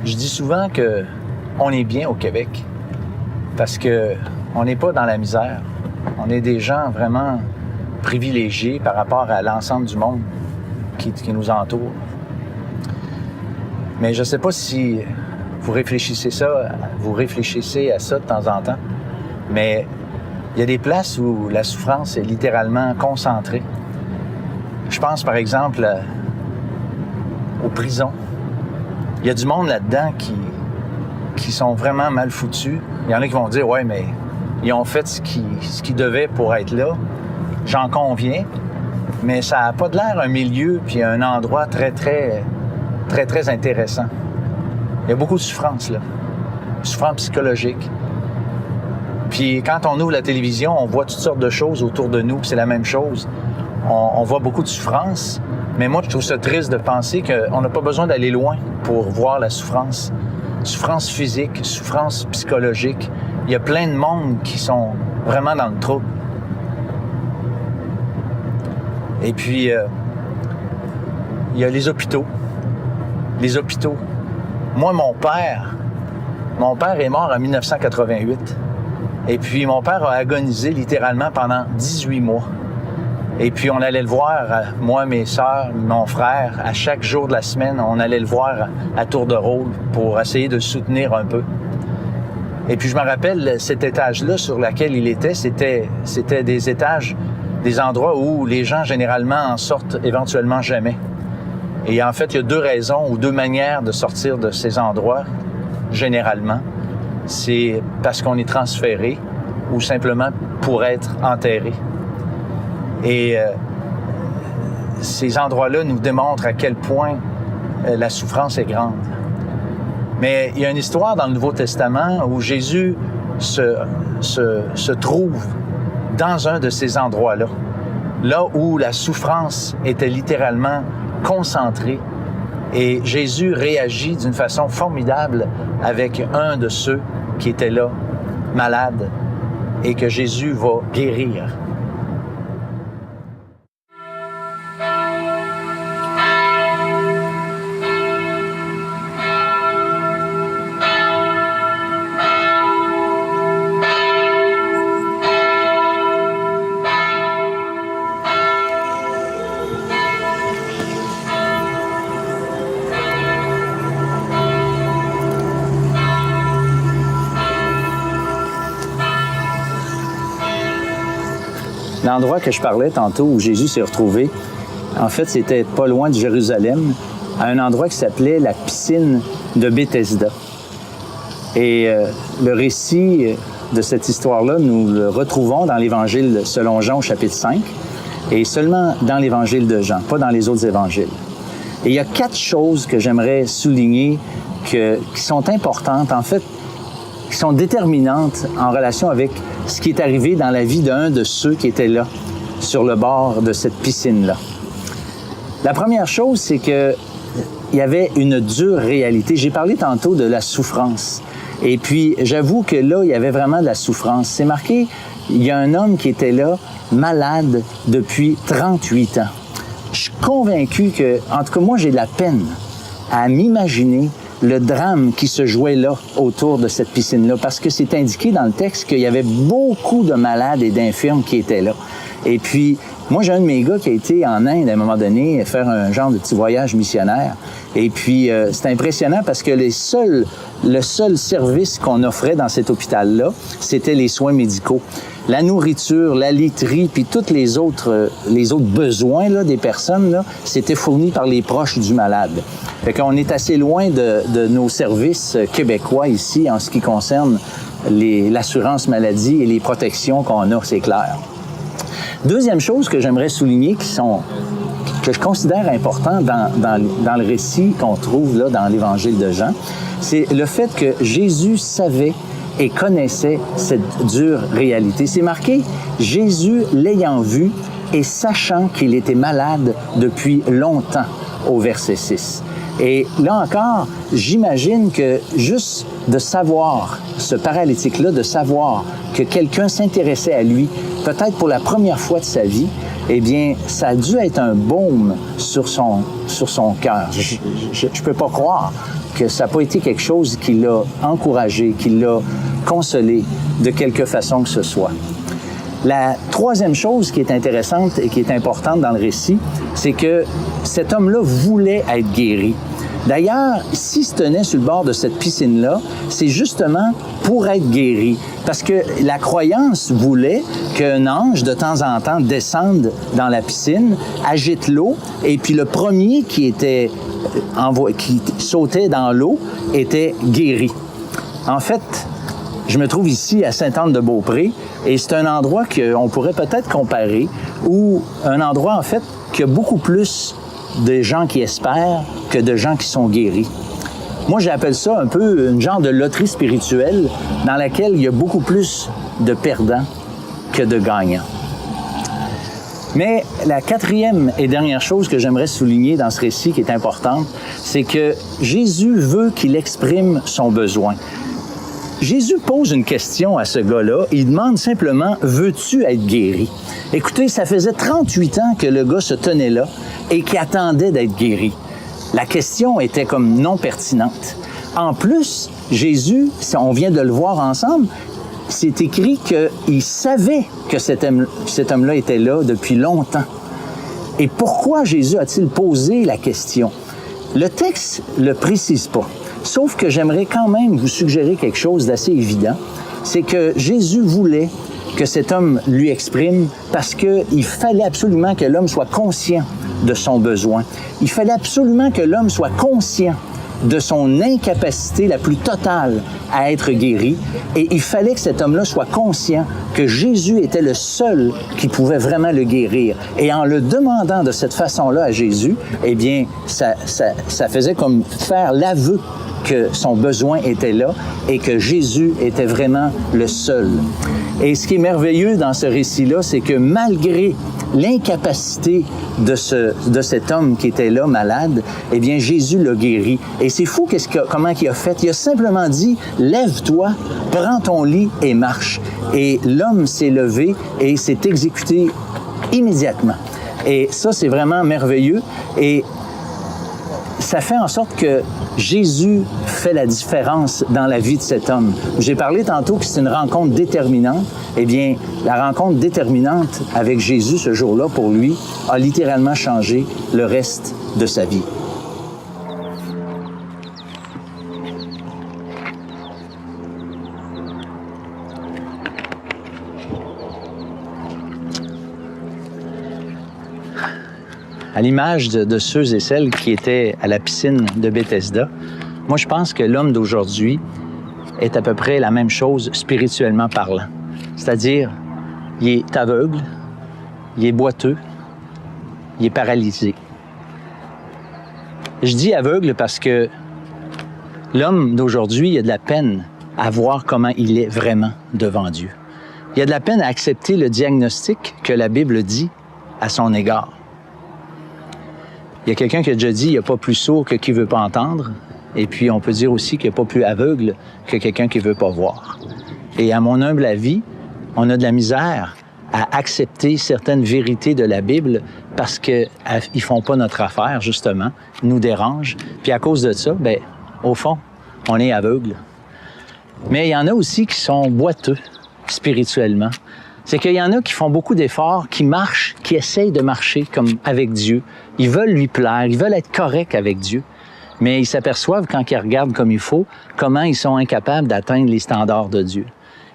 Je dis souvent que on est bien au Québec parce que on n'est pas dans la misère. On est des gens vraiment privilégiés par rapport à l'ensemble du monde qui nous entoure. Mais je ne sais pas si vous réfléchissez à ça de temps en temps, mais il y a des places où la souffrance est littéralement concentrée. Je pense par exemple aux prisons. Il y a du monde là-dedans qui sont vraiment mal foutus. Il y en a qui vont dire « Ouais, mais ils ont fait ce qu'ils devaient pour être là. » J'en conviens, mais ça n'a pas de l'air un milieu puis un endroit très, très, très, très intéressant. Il y a beaucoup de souffrance, là. Souffrance psychologique. Puis quand on ouvre la télévision, on voit toutes sortes de choses autour de nous, puis c'est la même chose. On voit beaucoup de souffrance, mais moi, je trouve ça triste de penser qu'on n'a pas besoin d'aller loin pour voir la souffrance. Souffrance physique, souffrance psychologique. Il y a plein de monde qui sont vraiment dans le trouble. Et puis, il y a les hôpitaux. Les hôpitaux. Moi, mon père est mort en 1988. Et puis, mon père a agonisé littéralement pendant 18 mois. Et puis, on allait le voir, moi, mes sœurs, mon frère, à chaque jour de la semaine, on allait le voir à tour de rôle pour essayer de le soutenir un peu. Et puis, je me rappelle, cet étage-là sur lequel il était, c'était des étages, des endroits où les gens, généralement, en sortent éventuellement jamais. Et en fait, il y a deux raisons ou deux manières de sortir de ces endroits, généralement. C'est parce qu'on est transféré ou simplement pour être enterré. Et ces endroits-là nous démontrent à quel point la souffrance est grande. Mais il y a une histoire dans le Nouveau Testament où Jésus se trouve dans un de ces endroits-là, là où la souffrance était littéralement concentrée. Et Jésus réagit d'une façon formidable avec un de ceux qui étaient là, malade, et que Jésus va guérir. L'endroit que je parlais tantôt où Jésus s'est retrouvé, en fait, c'était pas loin de Jérusalem, à un endroit qui s'appelait la piscine de Bethesda. Et le récit de cette histoire-là, nous le retrouvons dans l'Évangile selon Jean au chapitre 5, et seulement dans l'Évangile de Jean, pas dans les autres évangiles. Et il y a 4 choses que j'aimerais souligner qui sont importantes, en fait, qui sont déterminantes en relation avec ce qui est arrivé dans la vie d'un de ceux qui étaient là, sur le bord de cette piscine-là. La première chose, c'est que il y avait une dure réalité. J'ai parlé tantôt de la souffrance. Et puis, j'avoue que là, il y avait vraiment de la souffrance. C'est marqué, il y a un homme qui était là, malade depuis 38 ans. Je suis convaincu que, en tout cas, moi, j'ai de la peine à m'imaginer le drame qui se jouait là, autour de cette piscine-là, parce que c'est indiqué dans le texte qu'il y avait beaucoup de malades et d'infirmes qui étaient là. Et puis, moi, j'ai un de mes gars qui a été en Inde à un moment donné faire un genre de petit voyage missionnaire. Et puis, c'est impressionnant parce que le seul service qu'on offrait dans cet hôpital-là, c'était les soins médicaux. La nourriture, la literie, puis tous les autres besoins là, des personnes, là, c'était fourni par les proches du malade. Fait qu'on est assez loin de nos services québécois ici en ce qui concerne l'assurance maladie et les protections qu'on a, c'est clair. Deuxième chose que j'aimerais souligner que je considère important dans le récit qu'on trouve là dans l'Évangile de Jean, c'est le fait que Jésus savait et connaissait cette dure réalité. C'est marqué « Jésus l'ayant vu et sachant qu'il était malade depuis longtemps » au verset 6. Et là encore, j'imagine que juste de savoir, ce paralytique-là, de savoir que quelqu'un s'intéressait à lui, peut-être pour la première fois de sa vie, eh bien, ça a dû être un baume sur son cœur. Je peux pas croire que ça n'a pas été quelque chose qui l'a encouragé, qui l'a consolé de quelque façon que ce soit. La troisième chose qui est intéressante et qui est importante dans le récit, c'est que cet homme-là voulait être guéri. D'ailleurs, s'il se tenait sur le bord de cette piscine-là, c'est justement pour être guéri. Parce que la croyance voulait qu'un ange, de temps en temps, descende dans la piscine, agite l'eau, et puis le premier qui sautait dans l'eau était guéri. En fait, je me trouve ici à Sainte-Anne-de-Beaupré, et c'est un endroit qu'on pourrait peut-être comparer, ou un endroit, en fait, qui a beaucoup plus de gens qui espèrent que de gens qui sont guéris. Moi, j'appelle ça un peu une genre de loterie spirituelle dans laquelle il y a beaucoup plus de perdants que de gagnants. Mais la quatrième et dernière chose que j'aimerais souligner dans ce récit qui est importante, c'est que Jésus veut qu'il exprime son besoin. Jésus pose une question à ce gars-là. Il demande simplement « Veux-tu être guéri? » Écoutez, ça faisait 38 ans que le gars se tenait là et qu'il attendait d'être guéri. La question était comme non pertinente. En plus, Jésus, on vient de le voir ensemble, c'est écrit qu'il savait que cet homme-là était là depuis longtemps. Et pourquoi Jésus a-t-il posé la question? Le texte ne le précise pas. Sauf que j'aimerais quand même vous suggérer quelque chose d'assez évident. C'est que Jésus voulait que cet homme lui exprime parce qu'il fallait absolument que l'homme soit conscient de son besoin. Il fallait absolument que l'homme soit conscient de son incapacité la plus totale à être guéri. Et il fallait que cet homme-là soit conscient que Jésus était le seul qui pouvait vraiment le guérir. Et en le demandant de cette façon-là à Jésus, eh bien, ça faisait comme faire l'aveu que son besoin était là et que Jésus était vraiment le seul. Et ce qui est merveilleux dans ce récit-là, c'est que malgré l'incapacité de cet homme qui était là, malade, eh bien, Jésus l'a guéri. Et c'est fou comment il a fait. Il a simplement dit, « Lève-toi, prends ton lit et marche. » Et l'homme s'est levé et s'est exécuté immédiatement. Et ça, c'est vraiment merveilleux. Et ça fait en sorte que Jésus fait la différence dans la vie de cet homme. J'ai parlé tantôt que c'est une rencontre déterminante. Eh bien, la rencontre déterminante avec Jésus ce jour-là, pour lui, a littéralement changé le reste de sa vie. À l'image de ceux et celles qui étaient à la piscine de Bethesda, moi, je pense que l'homme d'aujourd'hui est à peu près la même chose spirituellement parlant. C'est-à-dire, il est aveugle, il est boiteux, il est paralysé. Je dis aveugle parce que l'homme d'aujourd'hui a de la peine à voir comment il est vraiment devant Dieu. Il a de la peine à accepter le diagnostic que la Bible dit à son égard. Il y a quelqu'un qui a déjà dit « il n'y a pas plus sourd que qui ne veut pas entendre ». Et puis, on peut dire aussi qu'il n'y a pas plus aveugle que quelqu'un qui ne veut pas voir. Et à mon humble avis, on a de la misère à accepter certaines vérités de la Bible parce qu'ils ne font pas notre affaire, justement, nous dérangent. Puis à cause de ça, bien, au fond, on est aveugle. Mais il y en a aussi qui sont boiteux spirituellement. C'est qu'il y en a qui font beaucoup d'efforts, qui marchent, qui essayent de marcher comme avec Dieu. Ils veulent lui plaire, ils veulent être corrects avec Dieu. Mais ils s'aperçoivent, quand ils regardent comme il faut, comment ils sont incapables d'atteindre les standards de Dieu.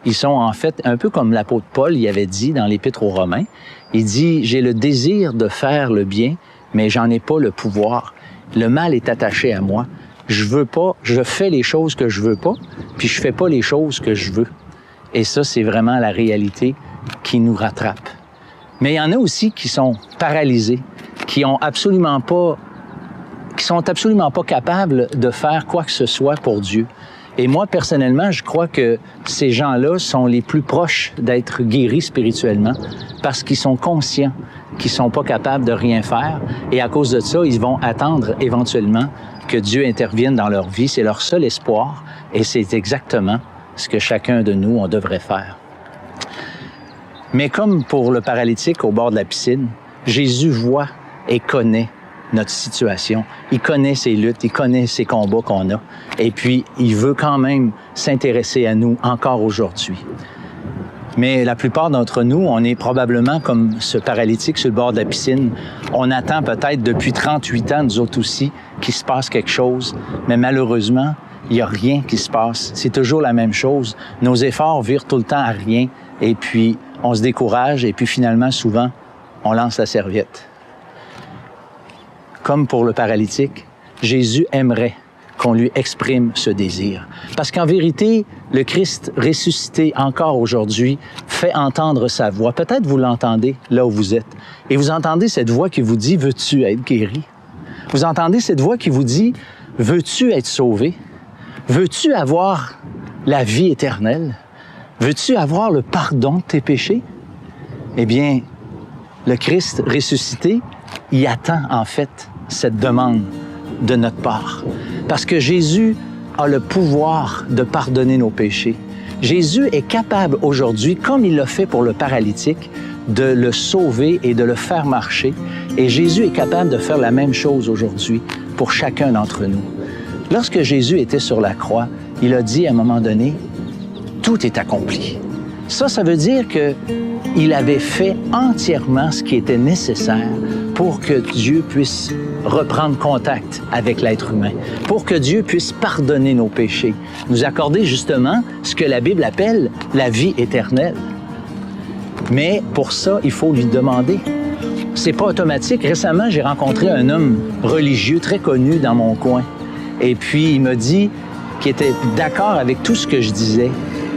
Ils sont en fait un peu comme l'apôtre Paul y avait dit dans l'Épître aux Romains. Il dit « J'ai le désir de faire le bien, mais j'en ai pas le pouvoir. Le mal est attaché à moi. Je veux pas, je fais les choses que je veux pas, puis je fais pas les choses que je veux. » Et ça, c'est vraiment la réalité qui nous rattrape. Mais il y en a aussi qui sont paralysés, qui sont absolument pas capables de faire quoi que ce soit pour Dieu. Et moi, personnellement, je crois que ces gens-là sont les plus proches d'être guéris spirituellement parce qu'ils sont conscients qu'ils sont pas capables de rien faire. Et à cause de ça, ils vont attendre éventuellement que Dieu intervienne dans leur vie. C'est leur seul espoir. Et c'est exactement ce que chacun de nous, on devrait faire. Mais comme pour le paralytique au bord de la piscine, Jésus voit et connaît notre situation. Il connaît ses luttes, il connaît ses combats qu'on a. Et puis, il veut quand même s'intéresser à nous encore aujourd'hui. Mais la plupart d'entre nous, on est probablement comme ce paralytique sur le bord de la piscine. On attend peut-être depuis 38 ans, nous autres aussi, qu'il se passe quelque chose. Mais malheureusement, il n'y a rien qui se passe. C'est toujours la même chose. Nos efforts virent tout le temps à rien. Et puis, on se décourage. Et puis, finalement, souvent, on lance la serviette. Comme pour le paralytique, Jésus aimerait qu'on lui exprime ce désir. Parce qu'en vérité, le Christ ressuscité encore aujourd'hui fait entendre sa voix. Peut-être vous l'entendez là où vous êtes. Et vous entendez cette voix qui vous dit « Veux-tu être guéri? » Vous entendez cette voix qui vous dit « Veux-tu être sauvé? Veux-tu avoir la vie éternelle? Veux-tu avoir le pardon de tes péchés? » Eh bien, le Christ ressuscité, il attend en fait cette demande de notre part. Parce que Jésus a le pouvoir de pardonner nos péchés. Jésus est capable aujourd'hui, comme il l'a fait pour le paralytique, de le sauver et de le faire marcher. Et Jésus est capable de faire la même chose aujourd'hui pour chacun d'entre nous. Lorsque Jésus était sur la croix, il a dit à un moment donné, « Tout est accompli ». Ça veut dire qu'il avait fait entièrement ce qui était nécessaire pour que Dieu puisse reprendre contact avec l'être humain, pour que Dieu puisse pardonner nos péchés, nous accorder justement ce que la Bible appelle la vie éternelle. Mais pour ça, il faut lui demander. C'est pas automatique. Récemment, j'ai rencontré un homme religieux très connu dans mon coin. Et puis, il m'a dit qu'il était d'accord avec tout ce que je disais.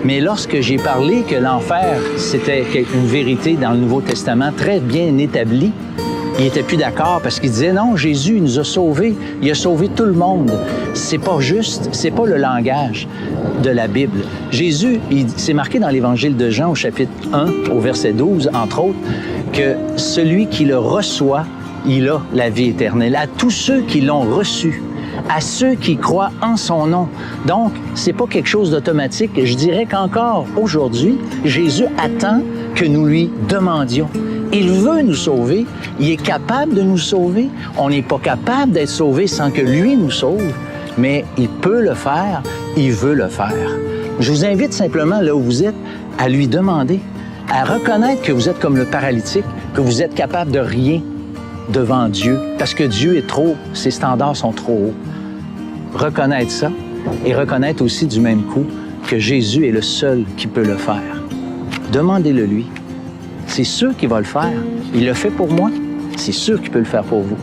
Mais lorsque j'ai parlé que l'enfer, c'était une vérité dans le Nouveau Testament très bien établie, il n'était plus d'accord parce qu'il disait « Non, Jésus il nous a sauvés, il a sauvé tout le monde. » C'est pas juste, c'est pas le langage de la Bible. Jésus, c'est marqué dans l'Évangile de Jean au chapitre 1, au verset 12, entre autres, que celui qui le reçoit, il a la vie éternelle. À tous ceux qui l'ont reçu, à ceux qui croient en son nom. Donc, c'est pas quelque chose d'automatique. Je dirais qu'encore aujourd'hui, Jésus attend que nous lui demandions. Il veut nous sauver. Il est capable de nous sauver. On n'est pas capable d'être sauvé sans que lui nous sauve, mais il peut le faire. Il veut le faire. Je vous invite simplement, là où vous êtes, à lui demander, à reconnaître que vous êtes comme le paralytique, que vous êtes capable de rien devant Dieu, parce que Dieu est trop, ses standards sont trop hauts. Reconnaître ça et reconnaître aussi du même coup que Jésus est le seul qui peut le faire. Demandez-le lui. C'est sûr qu'il va le faire. Il le fait pour moi. C'est sûr qu'il peut le faire pour vous.